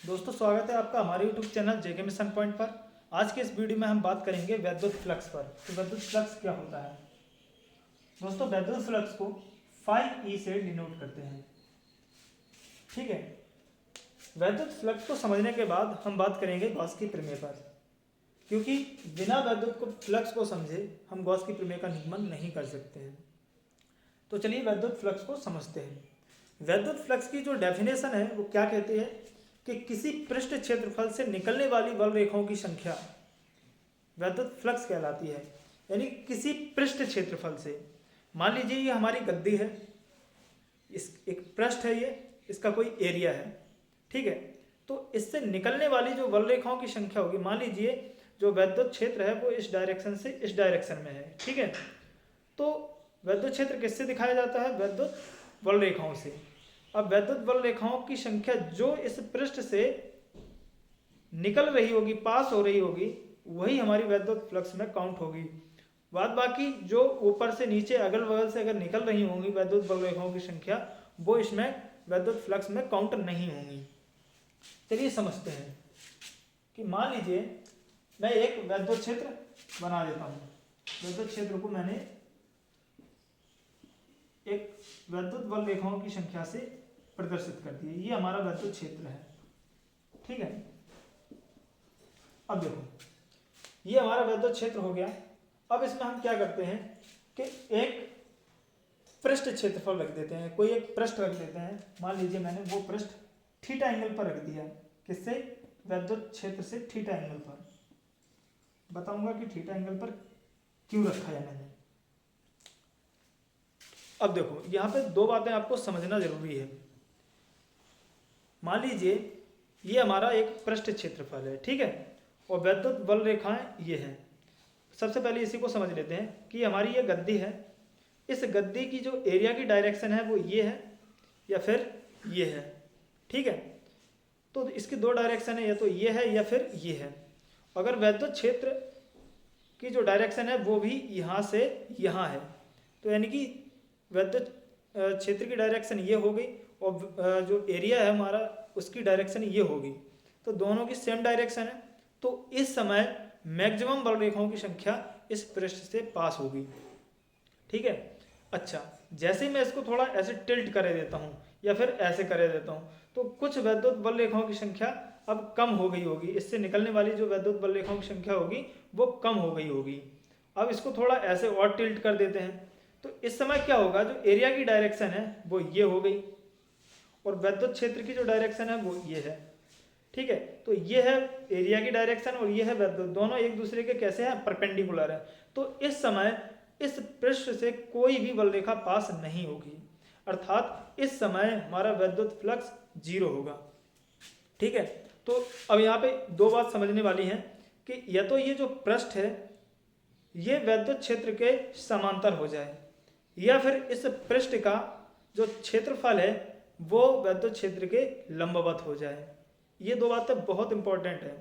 दोस्तों स्वागत है आपका हमारे यूट्यूब चैनल जेके मिशन पॉइंट पर। आज के इस वीडियो में हम बात करेंगे वैद्युत फ्लक्स पर। तो वैद्युत फ्लक्स क्या होता है दोस्तों? वैद्युत फ्लक्स को φE से डिनोट करते हैं। ठीक है, वैद्युत फ्लक्स को समझने के बाद हम बात करेंगे गॉस की प्रमेय पर, क्योंकि बिना वैद्युत को फ्लक्स को समझे हम गॉस की प्रमेय का निगमन नहीं कर सकते हैं। तो चलिए वैद्युत फ्लक्स को समझते हैं। वैद्युत फ्लक्स की जो डेफिनेशन है वो क्या कहती है कि किसी पृष्ठ क्षेत्रफल से निकलने वाली वल रेखाओं की संख्या वैद्युत फ्लक्स कहलाती है। यानी किसी पृष्ठ क्षेत्रफल से, मान लीजिए ये हमारी गद्दी है, इस एक पृष्ठ है, ये इसका कोई एरिया है, ठीक है, तो इससे निकलने वाली जो वल रेखाओं की संख्या होगी, मान लीजिए जो वैद्युत क्षेत्र है वो इस डायरेक्शन से इस डायरेक्शन में है, ठीक है, तो वैद्युत क्षेत्र किससे दिखाया जाता है? वैद्युत वल रेखाओं से। अब वैद्युत वल रेखाओं की संख्या जो इस पृष्ठ से निकल रही होगी, पास हो रही होगी, वही हमारी वैद्युत फ्लक्स में काउंट होगी। बाद बाकी जो ऊपर से नीचे अगल बगल से अगर निकल रही होंगी वैद्युत वल रेखाओं की संख्या, वो इसमें वैद्युत फ्लक्स में काउंट नहीं होंगी। चलिए समझते हैं कि मान लीजिए मैं एक वैद्युत क्षेत्र बना देता हूँ। वैद्युत क्षेत्र को मैंने एक वैद्युत वल रेखाओं की संख्या से प्रदर्शित कर दिया। ये हमारा वैद्युत क्षेत्र है, ठीक है। अब देखो ये हमारा वैद्युत क्षेत्र हो गया। अब इसमें हम क्या करते हैं कि एक पृष्ठ क्षेत्रफल रख देते हैं, कोई एक पृष्ठ रख देते हैं। मान लीजिए मैंने वो पृष्ठ थीटा एंगल पर रख दिया। किससे? वैद्युत क्षेत्र से थीटा एंगल पर। बताऊंगा कि थीटा एंगल पर क्यों रखा है मैंने। अब देखो यहाँ पे दो बातें आपको समझना जरूरी है। मान लीजिए ये हमारा एक पृष्ठ क्षेत्रफल है, ठीक है, और वैद्युत वल रेखाएं ये हैं। सबसे पहले इसी को समझ लेते हैं कि हमारी ये गद्दी है। इस गद्दी की जो एरिया की डायरेक्शन है वो ये है या फिर ये है, ठीक है। तो इसकी दो डायरेक्शन है, या तो ये है या फिर ये है। अगर वैद्युत क्षेत्र की जो डायरेक्शन है वो भी यहाँ से यहाँ है, तो यानी कि वैद्युत क्षेत्र की डायरेक्शन ये हो गई और जो एरिया है हमारा उसकी डायरेक्शन ये होगी, तो दोनों की सेम डायरेक्शन है। तो इस समय मैक्सिमम बल रेखाओं की संख्या इस पृष्ठ से पास होगी, ठीक है। अच्छा, जैसे ही मैं इसको थोड़ा ऐसे टिल्ट कर देता हूँ या फिर ऐसे कर देता हूँ, तो कुछ वैद्युत बल रेखाओं की संख्या अब कम हो गई होगी। इससे निकलने वाली जो वैद्युत बल रेखाओं की संख्या होगी वो कम हो गई होगी। अब इसको थोड़ा ऐसे और टिल्ट कर देते हैं, तो इस समय क्या होगा, जो एरिया की डायरेक्शन है वो ये हो गई और वैद्युत क्षेत्र की जो डायरेक्शन है वो ये है, ठीक है। तो ये है एरिया की डायरेक्शन और ये है वैद्युत, दोनों एक दूसरे के कैसे हैं? परपेंडिकुलर है। तो इस समय इस पृष्ठ से कोई भी बल रेखा पास नहीं होगी, अर्थात इस समय हमारा वैद्युत फ्लक्स 0 होगा, ठीक है। तो अब यहाँ पे दो बात समझने वाली है कि या तो ये जो पृष्ठ है ये वैद्युत क्षेत्र के समांतर हो जाए, या फिर इस पृष्ठ का जो क्षेत्रफल है वो वैद्युत क्षेत्र के लंबवत हो जाए। ये दो बातें बहुत इंपॉर्टेंट है।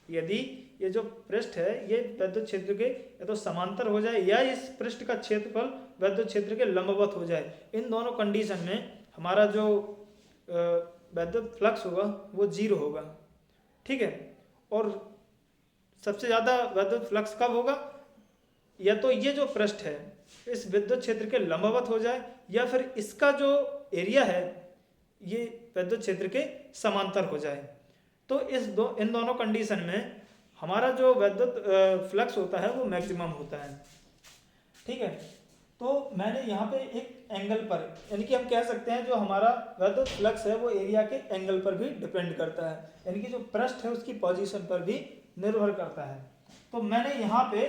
यदि ये जो पृष्ठ है ये वैद्युत क्षेत्र के या तो समांतर हो जाए या इस पृष्ठ का क्षेत्रफल वैद्युत क्षेत्र के लंबवत हो जाए, इन दोनों कंडीशन में हमारा जो वैद्युत फ्लक्स होगा वो 0 होगा, ठीक है। और सबसे ज़्यादा वैद्युत फ्लक्स कब होगा? या तो ये जो पृष्ठ है इस विद्युत क्षेत्र के लंबवत हो जाए, या फिर इसका जो एरिया है ये वैद्युत क्षेत्र के समांतर हो जाए। तो इन दोनों कंडीशन में हमारा जो वैद्युत फ्लक्स होता है वो मैक्सिमम होता है, ठीक है। तो मैंने यहाँ पे एक एंगल पर, यानी कि हम कह सकते हैं जो हमारा वैद्युत फ्लक्स है वो एरिया के एंगल पर भी डिपेंड करता है, यानी कि जो पृष्ठ है उसकी पोजीशन पर भी निर्भर करता है। तो मैंने यहाँ पे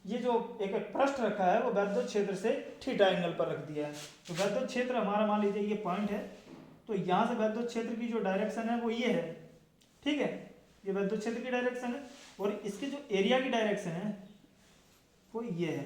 ये जो एक पृष्ठ रखा है वो वैद्युत क्षेत्र से थीटा एंगल पर रख दिया है। तो वैद्युत क्षेत्र हमारा मान लीजिए ये पॉइंट है, तो यहाँ से वैद्युत क्षेत्र की जो डायरेक्शन है वो ये है, ठीक है, ये वैद्युत क्षेत्र की डायरेक्शन है, और इसकी जो एरिया की डायरेक्शन है वो ये है।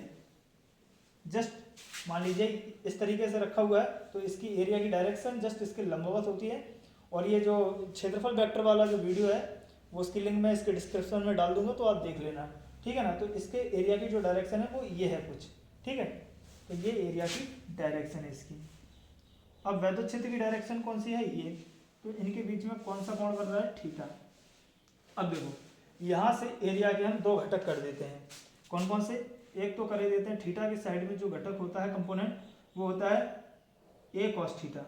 जस्ट मान लीजिए इस तरीके से रखा हुआ है, तो इसकी एरिया की डायरेक्शन जस्ट इसके लंबवत होती है। और ये जो क्षेत्रफल वेक्टर वाला जो वीडियो है वो उसकी लिंक मैं इसके डिस्क्रिप्शन में डाल दूंगा, तो आप देख लेना, ठीक है ना। तो इसके एरिया की जो डायरेक्शन है वो ये है कुछ, ठीक है। तो ये एरिया की डायरेक्शन है इसकी। अब वैद्युत क्षेत्र की डायरेक्शन कौन सी है? ये। तो इनके बीच में कौन सा कोण बन रहा है, थीटा। अब देखो यहाँ से एरिया के हम दो घटक कर देते हैं, कौन कौन से, एक तो कर देते हैं थीटा के साइड में जो घटक होता है कंपोनेंट वो होता है ए कॉस थीटा,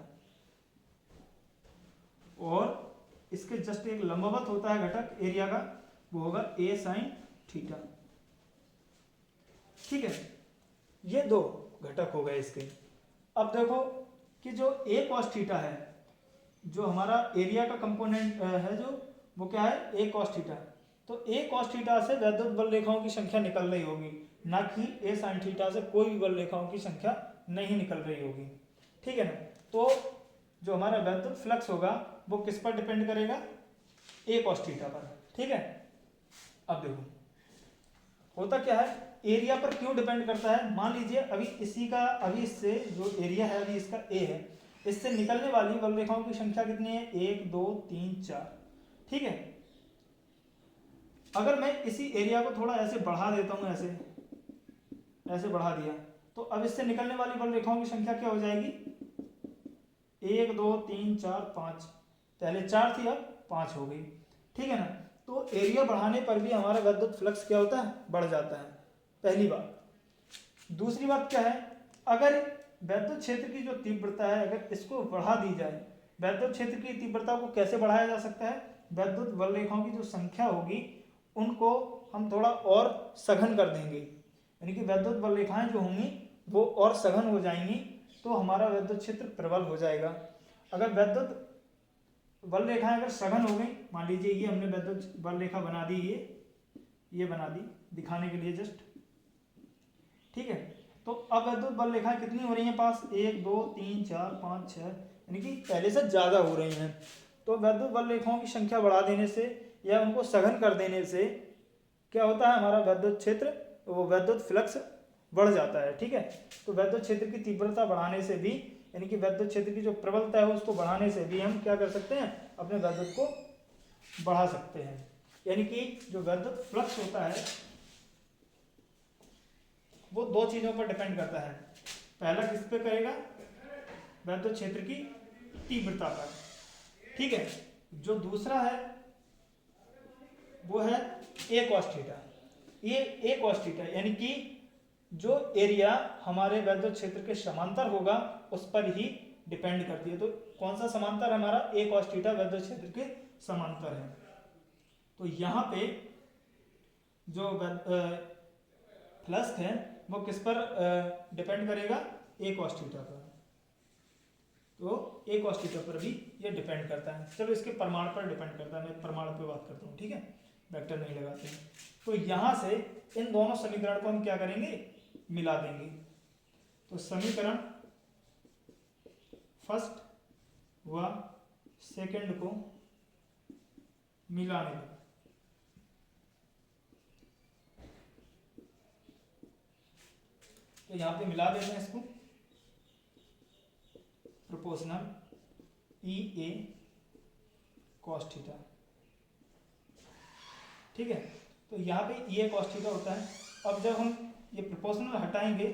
और इसके जस्ट एक लंबवत होता है घटक एरिया का, वो होगा ए साइन थीटा। ठीक है, ये दो घटक हो गए इसके। अब देखो कि जो ए कॉस थीटा है, जो हमारा एरिया का कंपोनेंट है जो, वो क्या है, ए कॉस थीटा। तो ए कॉस थीटा से वैद्युत बल रेखाओं की संख्या निकल रही होगी, ना कि ए साइन थीटा से कोई भी बल रेखाओं की संख्या नहीं निकल रही होगी। ठीक है ना। तो जो हमारा वैद्युत फ्लक्स होगा वो किस पर डिपेंड करेगा, ए कॉस थीटा पर। ठीक है। अब देखो होता क्या है, एरिया पर क्यों डिपेंड करता है। मान लीजिए अभी इसी का, अभी इससे जो एरिया है अभी इसका ए है, इससे निकलने वाली बल रेखाओं की संख्या कितनी है, 1 2 3 4। ठीक है। अगर मैं इसी एरिया को थोड़ा ऐसे बढ़ा देता हूं, ऐसे बढ़ा दिया, तो अब इससे निकलने वाली बल रेखाओं की संख्या क्या हो जाएगी, 1 2 3 4 5। पहले 4 थी अब 5 हो गई। ठीक है ना। तो एरिया बढ़ाने पर भी हमारा वैद्युत फ्लक्स क्या होता है, बढ़ जाता है, पहली बात। दूसरी बात क्या है, अगर वैद्युत क्षेत्र की जो तीव्रता है अगर इसको बढ़ा दी जाए, वैद्युत क्षेत्र की तीव्रता को कैसे बढ़ाया जा सकता है, वैद्युत बल रेखाओं की जो संख्या होगी उनको हम थोड़ा और सघन कर देंगे, यानी कि वैद्युत बल रेखाएं जो होंगी वो और सघन हो जाएंगी, तो हमारा वैद्युत क्षेत्र प्रबल हो जाएगा। अगर वैद्युत बल रेखाएं अगर सघन हो गई, मान लीजिए ये हमने वैद्युत बल रेखा बना दी, ये बना दी दिखाने के लिए जस्ट। ठीक है। तो अब वैद्युत बल रेखाएं कितनी हो रही हैं पास, 1 2 3 4 5 6, यानी कि पहले से ज़्यादा हो रही हैं। तो वैद्युत बल रेखाओं की संख्या बढ़ा देने से या उनको सघन कर देने से क्या होता है, हमारा वैद्युत क्षेत्र, वो वैद्युत फ्लक्स बढ़ जाता है। ठीक है। तो वैद्युत क्षेत्र की तीव्रता बढ़ाने से भी, यानी कि वैद्युत क्षेत्र की जो प्रबलता है उसको बढ़ाने से भी हम क्या कर सकते हैं, अपने वैद्युत को बढ़ा सकते हैं। यानी कि जो वैद्युत फ्लक्स होता है वो दो चीजों पर डिपेंड करता है। पहला किस पे करेगा, वैद्युत क्षेत्र की तीव्रता पर। ठीक है। जो दूसरा है वो है ए कॉस थीटा। ये ए कॉस थीटा यानी कि जो एरिया हमारे वैद्युत क्षेत्र के समांतर होगा उस पर ही डिपेंड करती है। तो कौन सा समांतर हमारा, ए कॉस थीटा वैद्युत क्षेत्र के समांतर है। तो यहाँ पे जो फ्लक्स है वो किस पर डिपेंड करेगा, ए कॉस थीटा पर। तो ए कॉस थीटा पर भी ये डिपेंड करता है। चलो इसके परिमाण पर डिपेंड करता है, मैं परिमाण पे बात करता हूँ। ठीक है, वेक्टर नहीं लगाते हैं। तो यहाँ से इन दोनों समीकरण को हम क्या करेंगे, मिला देंगे। तो समीकरण फर्स्ट व सेकंड को मिलाने दें। तो यहाँ पे मिला देते हैं इसको, proportional E A cos theta. ठीक है। तो यहाँ पे ई ए कॉस थीटा होता है। अब जब हम ये प्रोपोर्शनल हटाएंगे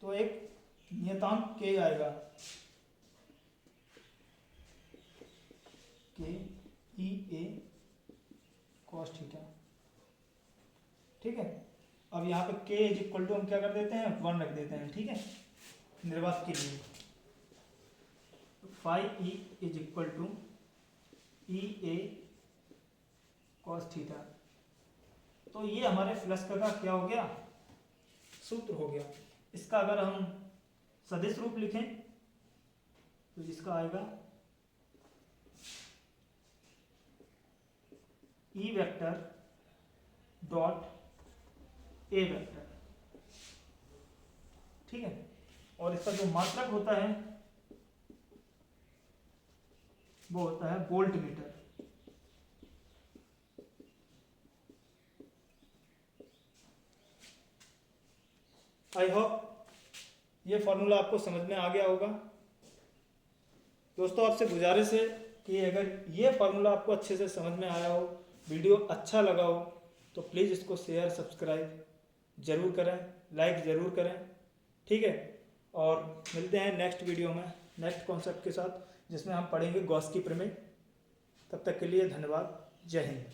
तो एक नियतांक के आएगा, के ई ए कॉस थीटा। ठीक है। अब यहाँ पे के इज इक्वल टू हम क्या कर देते हैं, 1 रख देते हैं। ठीक है, निर्वात के लिए। Phi E is equal to E A cos theta. तो ये हमारे फ्लक्स का क्या हो गया, सूत्र हो गया। इसका अगर हम सदिश रूप लिखें तो इसका आएगा E vector dot A vector. ठीक है। और इसका जो मात्रक होता है वो होता है वोल्ट मीटर। आई होप ये फॉर्मूला आपको समझ में आ गया होगा। दोस्तों आपसे गुजारिश है कि अगर ये फॉर्मूला आपको अच्छे से समझ में आया हो, वीडियो अच्छा लगा हो, तो प्लीज़ इसको शेयर सब्सक्राइब ज़रूर करें, लाइक ज़रूर करें। ठीक है। और मिलते हैं नेक्स्ट वीडियो में नेक्स्ट कॉन्सेप्ट के साथ। जिसमें हम पढ़ेंगे गॉस की प्रमेय। तब तक के लिए धन्यवाद। जय हिंद।